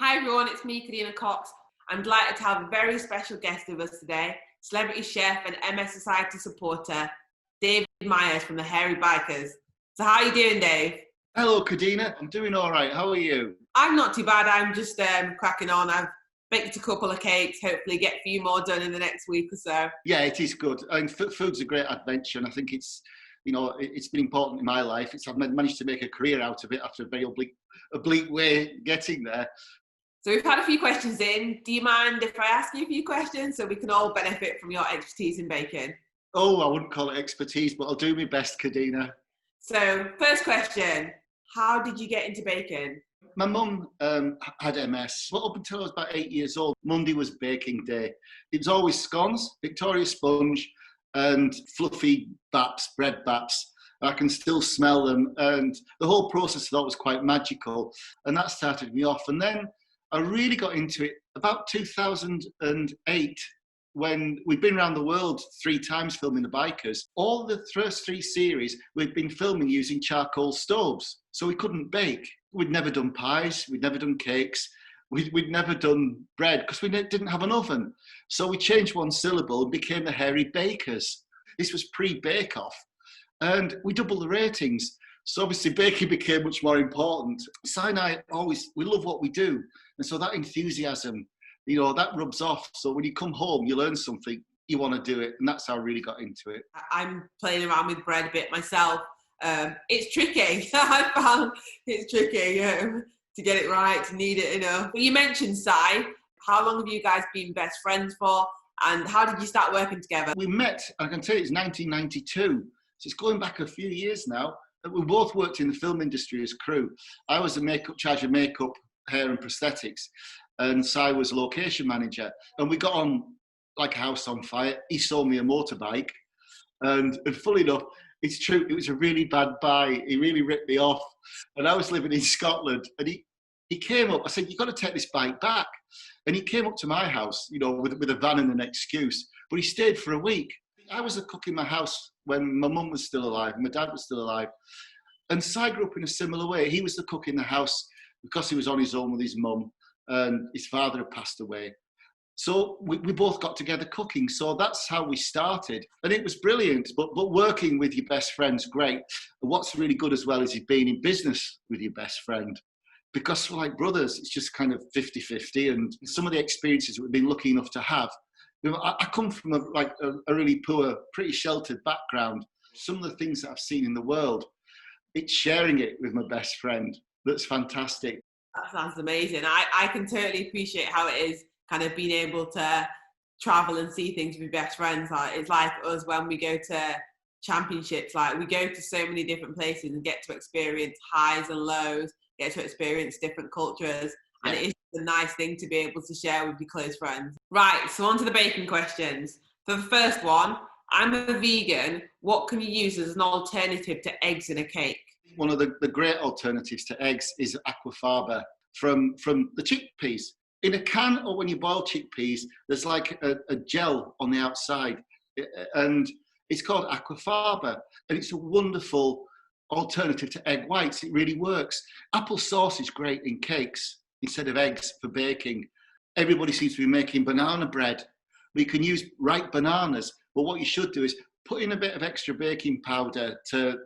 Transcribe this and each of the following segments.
Hi everyone, it's me, Kadeena Cox. I'm delighted to have a very special guest with us today, celebrity chef and MS Society supporter, Dave Myers from the Hairy Bikers. So how are you doing, Dave? Hello, Kadeena. I'm doing all right. How are you? I'm not too bad. I'm just cracking on. I've baked a couple of cakes, hopefully get a few more done in the next week or so. Yeah, it is good. I mean, food's a great adventure, and I think it's been important in my life. I've managed to make a career out of it after a very oblique way getting there. So we've had a few questions in. Do you mind if I ask you a few questions so we can all benefit from your expertise in baking? Oh, I wouldn't call it expertise, but I'll do my best, Kadeena. So first question, how did you get into baking? My mum had MS. Well, up until I was about 8 years old, Monday was baking day. It was always scones, Victoria sponge, and fluffy baps, bread baps. I can still smell them, and the whole process I thought was quite magical, and that started me off. And then I really got into it about 2008, when we'd been around the world 3 times filming the bikers. All the first 3 series we'd been filming using charcoal stoves, so we couldn't bake. We'd never done pies, we'd never done cakes, we'd never done bread because we didn't have an oven. So we changed one syllable and became the Hairy Bakers. This was pre-Bake Off, and we doubled the ratings. So obviously baking became much more important. Si and I we love what we do, and so that enthusiasm, that rubs off. So when you come home, you learn something, you want to do it, and that's how I really got into it. I'm playing around with bread a bit myself. It's tricky. I found it's tricky to get it right, to knead it enough. But you mentioned Si. How long have you guys been best friends for, and how did you start working together? We met, I can tell you, it's 1992, so it's going back a few years now. We both worked in the film industry as crew. I was charge of makeup, hair and prosthetics, and Si was location manager. And we got on like a house on fire. He sold me a motorbike, and fully enough, it's true, it was a really bad buy. He really ripped me off. And I was living in Scotland, and he came up. I said, "You've got to take this bike back." And he came up to my house, with a van and an excuse. But he stayed for a week. I was a cook in my house when my mum was still alive, and my dad was still alive. And Si grew up in a similar way. He was the cook in the house because he was on his own with his mum, and his father had passed away. So we both got together cooking. So that's how we started. And it was brilliant. But working with your best friend's great. And what's really good as well is being in business with your best friend. Because we're like brothers, it's just kind of 50-50. And some of the experiences we've been lucky enough to have. I come from a really poor, pretty sheltered background. Some of the things that I've seen in the world, it's sharing it with my best friend. That's fantastic. That sounds amazing. I can totally appreciate how it is kind of being able to travel and see things with best friends. It's like us when we go to championships, we go to so many different places and get to experience highs and lows, get to experience different cultures. And it is a nice thing to be able to share with your close friends. Right, so on to the baking questions. For the first one, I'm a vegan. What can you use as an alternative to eggs in a cake? One of the great alternatives to eggs is aquafaba from the chickpeas. In a can, or when you boil chickpeas, there's like a gel on the outside, and it's called aquafaba, and it's a wonderful alternative to egg whites. It really works. Apple sauce is great in cakes instead of eggs for baking. Everybody seems to be making banana bread. We can use ripe bananas, but what you should do is put in a bit of extra baking powder to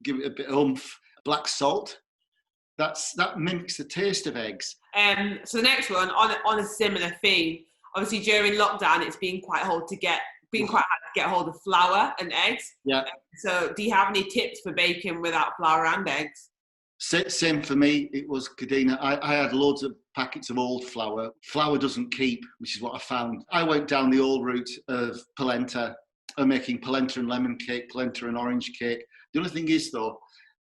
give it a bit of oomph. Black salt, that mimics the taste of eggs. So the next one, on a similar theme, obviously during lockdown, it's been quite hard to get hold of flour and eggs. Yeah. So do you have any tips for baking without flour and eggs? Same for me. It was, Kadeena. I had loads of packets of old flour. Flour doesn't keep, which is what I found. I went down the old route of polenta, making polenta and lemon cake, polenta and orange cake. The only thing is, though,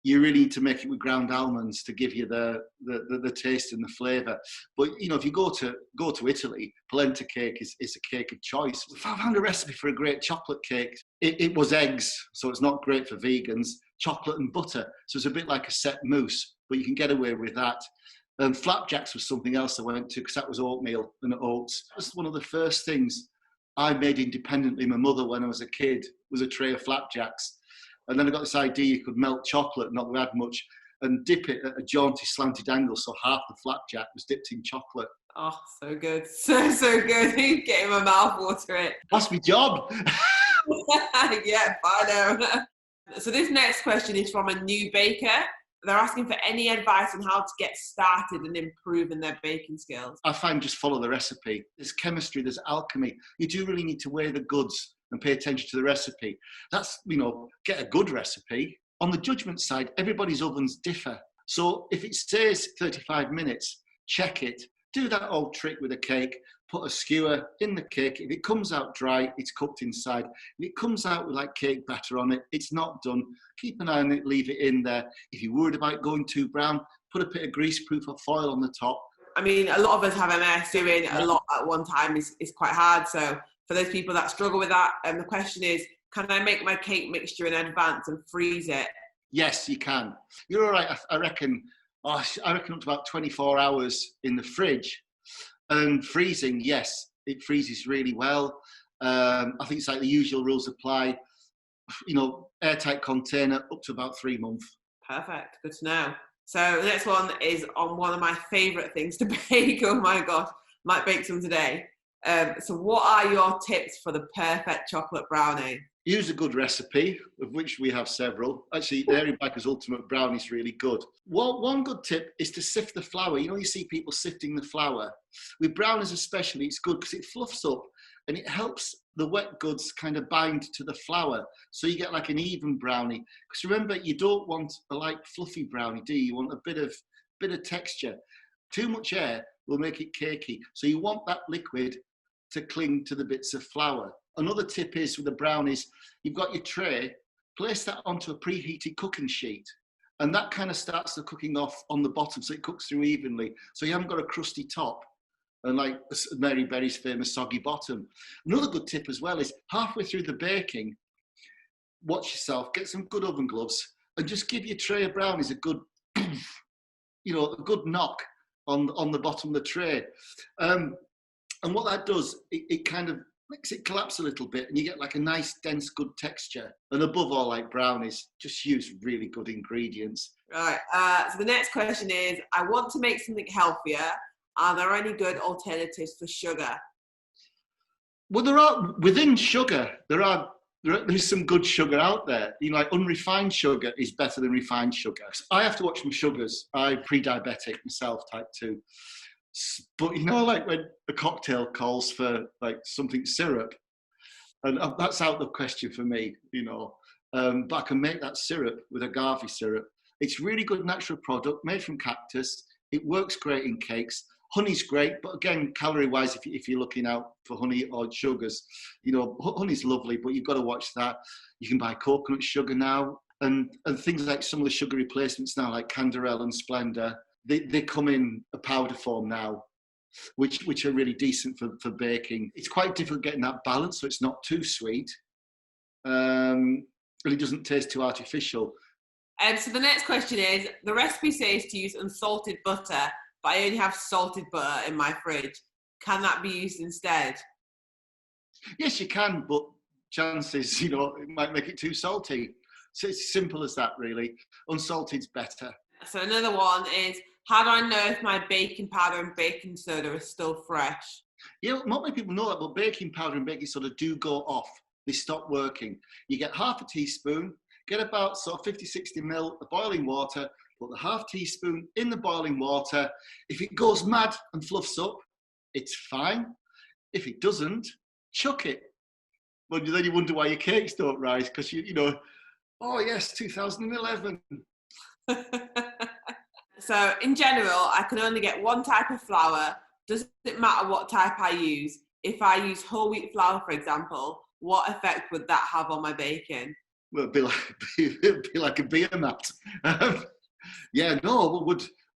you really need to make it with ground almonds to give you the taste and the flavour. But if you go to Italy, polenta cake is a cake of choice. I found a recipe for a great chocolate cake. It was eggs, so it's not great for vegans. Chocolate and butter, so it's a bit like a set mousse, but you can get away with that. Flapjacks was something else I went to because that was oatmeal and oats. That was one of the first things I made independently. My mother, when I was a kid, was a tray of flapjacks. And then I got this idea you could melt chocolate, not add much, and dip it at a jaunty slanted angle so half the flapjack was dipped in chocolate. Oh, so good. So good. Getting my mouth watering. That's my job. Yeah, I know. So this next question is from a new baker. They're asking for any advice on how to get started and improve in their baking skills. I find just follow the recipe. There's chemistry, there's alchemy. You do really need to weigh the goods and pay attention to the recipe. That's, get a good recipe. On the judgment side, everybody's ovens differ. So if it says 35 minutes, check it. Do that old trick with a cake. Put a skewer in the cake. If it comes out dry, it's cooked inside. If it comes out with like cake batter on it, it's not done. Keep an eye on it, leave it in there. If you're worried about going too brown, put a bit of greaseproof or foil on the top. I mean, a lot of us have MS. Doing a lot at one time is quite hard. So for those people that struggle with that, the question is, can I make my cake mixture in advance and freeze it? Yes, you can. You're all right. I reckon up to about 24 hours in the fridge. And freezing, yes, it freezes really well. I think it's like the usual rules apply. Airtight container up to about 3 months. Perfect. Good to know. So the next one is on one of my favourite things to bake. Oh my gosh, might bake some today. So what are your tips for the perfect chocolate brownie? Use a good recipe, of which we have several. Actually, the Dairy Biker's Ultimate Brownie is really good. One good tip is to sift the flour. You see people sifting the flour. With brownies especially, it's good because it fluffs up and it helps the wet goods kind of bind to the flour. So you get like an even brownie. Because remember, you don't want a light fluffy brownie, do you? You want a bit of texture. Too much air will make it cakey. So you want that liquid to cling to the bits of flour. Another tip is with the brownies, you've got your tray, place that onto a preheated cooking sheet, and that kind of starts the cooking off on the bottom, so it cooks through evenly. So you haven't got a crusty top and like Mary Berry's famous soggy bottom. Another good tip as well is halfway through the baking, watch yourself, get some good oven gloves, and just give your tray of brownies a good, a good knock on the bottom of the tray. And what that does, it kind of makes it collapse a little bit and you get like a nice, dense, good texture. And above all, like brownies, just use really good ingredients. Right. So the next question is, I want to make something healthier. Are there any good alternatives for sugar? Well, within sugar, there's some good sugar out there. Like unrefined sugar is better than refined sugar. I have to watch my sugars. I'm pre-diabetic myself, type 2. But like when a cocktail calls for like something syrup, and that's out of the question for me, but I can make that syrup with agave syrup. It's really good natural product made from cactus. It works great in cakes. Honey's great, but again, calorie-wise, if you're looking out for honey or sugars, honey's lovely, but you've got to watch that. You can buy coconut sugar now, and things like some of the sugar replacements now, like Canderel and Splendor. They come in a powder form now, which are really decent for baking. It's quite difficult getting that balance, so it's not too sweet, and it doesn't taste too artificial. So the next question is, the recipe says to use unsalted butter, but I only have salted butter in my fridge. Can that be used instead? Yes, you can, but chances, it might make it too salty. So it's simple as that, really. Unsalted's better. So another one is, how do I know if my baking powder and baking soda are still fresh? Yeah, not many people know that, but baking powder and baking soda do go off. They stop working. You get half a teaspoon, get about sort of 50, 60 ml of boiling water, put the half teaspoon in the boiling water. If it goes mad and fluffs up, it's fine. If it doesn't, chuck it. But then you wonder why your cakes don't rise, because oh yes, 2011. So in general, I can only get one type of flour. Does it matter what type I use? If I use whole wheat flour, for example, what effect would that have on my baking? Well, it'd be like a beer mat.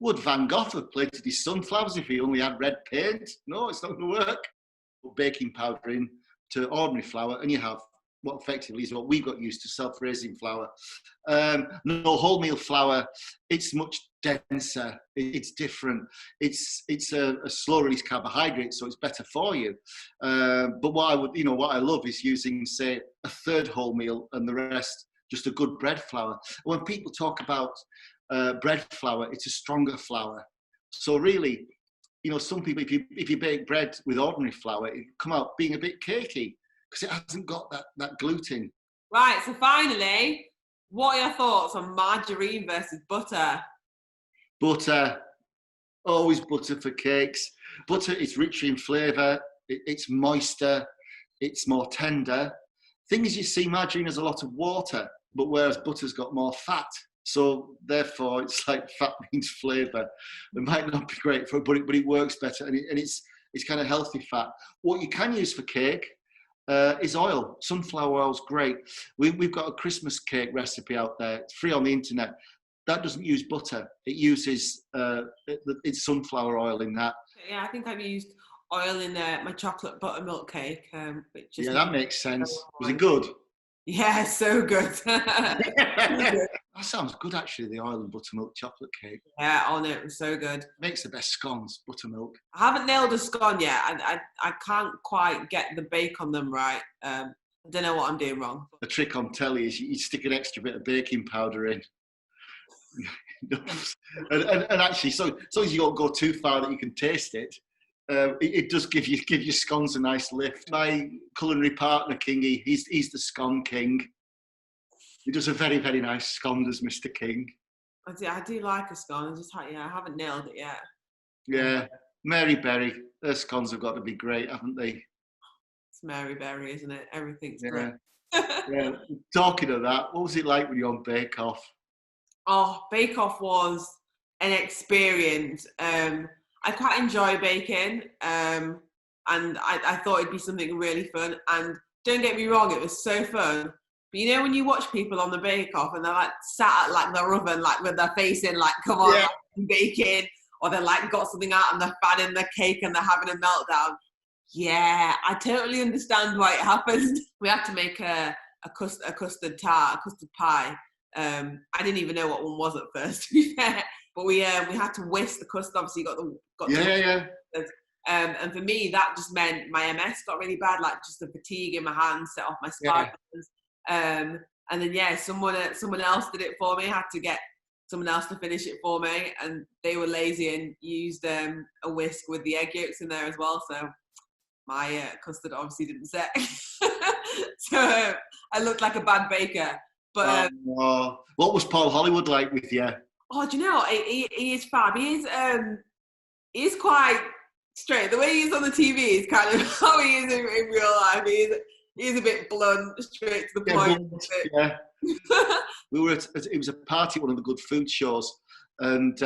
Would Van Gogh have plated his sunflowers if he only had red paint? No, it's not going to work. Put baking powder in to ordinary flour, and you have what effectively is what we got used to, self-raising flour. No, wholemeal flour, it's much denser. It's different. It's a slow-release carbohydrate, so it's better for you. But what I love is using, say, a third wholemeal and the rest just a good bread flour. When people talk about bread flour, it's a stronger flour. So really, you know, some people, if you bake bread with ordinary flour, it come out being a bit cakey because it hasn't got that gluten. Right, so finally, what are your thoughts on margarine versus butter? Butter, always butter for cakes. Butter is richer in flavour, it's moister, it's more tender. Thing is, you see, margarine has a lot of water, but whereas butter's got more fat. So therefore, it's like fat means flavour. It might not be great for it, but it works better, and it's kind of healthy fat. What you can use for cake is oil. Sunflower oil's great. We've got a Christmas cake recipe out there. It's free on the internet. That doesn't use butter. It uses it's sunflower oil in that. Yeah, I think I've used oil in my chocolate buttermilk cake. Which is That makes sense. Was it good? Yeah, so good. That sounds good, actually, the oil and buttermilk chocolate cake. Yeah, oh no, it was so good. Makes the best scones, buttermilk. I haven't nailed a scone yet. I can't quite get the bake on them right. I don't know what I'm doing wrong. The trick on telly is you stick an extra bit of baking powder in. and actually, so as long as you don't go too far that you can taste it, it does give your scones a nice lift. My culinary partner, Kingy, he's the scone king. He does a very, very nice scone, does Mr. King. I do like a scone. I haven't nailed it yet. Yeah, Mary Berry. Their scones have got to be great, haven't they? It's Mary Berry, isn't it? Everything's great. Yeah. Talking of that, what was it like when you were on Bake Off? Oh, Bake Off was an experience. I quite enjoy baking, and I thought it'd be something really fun. And don't get me wrong, it was so fun. But you know when you watch people on the Bake Off and they're like sat at like their oven, like with their face in, like come on, like, I'm baking, or they're like got something out and they're fanning the cake and they're having a meltdown. Yeah, I totally understand why it happened. We had to make a custard tart, a custard pie. I didn't even know what one was at first, to be fair. But we had to whisk the custard. Obviously, and for me, that just meant my MS got really bad, like just the fatigue in my hands, set off my spine. And then someone else did it for me. I had to get someone else to finish it for me, and they were lazy and used a whisk with the egg yolks in there as well. So my custard obviously didn't set. So I looked like a bad baker. But what was Paul Hollywood like with you? Oh, do you know what? He is fab. He's quite straight. The way he is on the TV is kind of how he is in real life. He's a bit blunt, straight to the point. Yeah. We were it was a party at one of the good food shows, and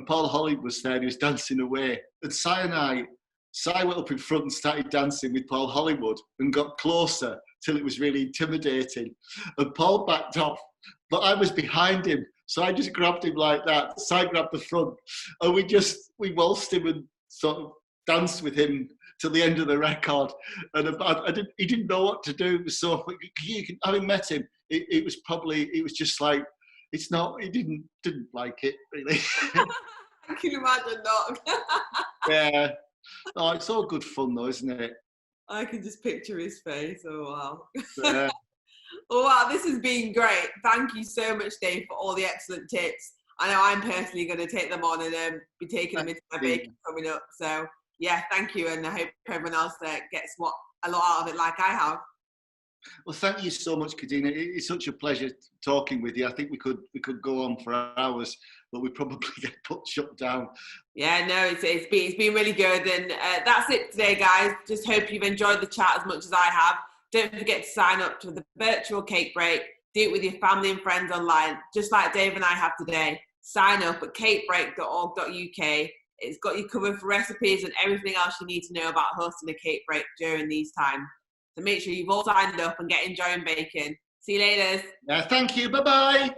Paul Hollywood was there and he was dancing away. And Si went up in front and started dancing with Paul Hollywood and got closer till it was really intimidating. And Paul backed off, but I was behind him. So I just grabbed him like that. Si grabbed the front, and we waltzed him and sort of danced with him till the end of the record. And he didn't know what to do. So having met him, it was just like, it's not, he didn't like it really. I can imagine not. Yeah. Oh, it's all good fun though, isn't it? I can just picture his face. Oh wow. Yeah. Oh wow, this has been great. Thank you so much, Dave, for all the excellent tips. I know I'm personally going to take them on and be taking them into my baking coming up. So yeah, thank you, and I hope everyone else gets a lot out of it like I have. Well, thank you so much, Kadeena. It's such a pleasure talking with you. I think we could go on for hours, but we probably get shut down. Yeah, no, it's been really good, and that's it today, guys. Just hope you've enjoyed the chat as much as I have. Don't forget to sign up to the virtual cake break. Do it with your family and friends online, just like Dave and I have today. Sign up at cakebreak.org.uk. It's got you covered for recipes and everything else you need to know about hosting a cake break during these times. So make sure you've all signed up and get enjoying baking. See you later. Thank you. Bye-bye.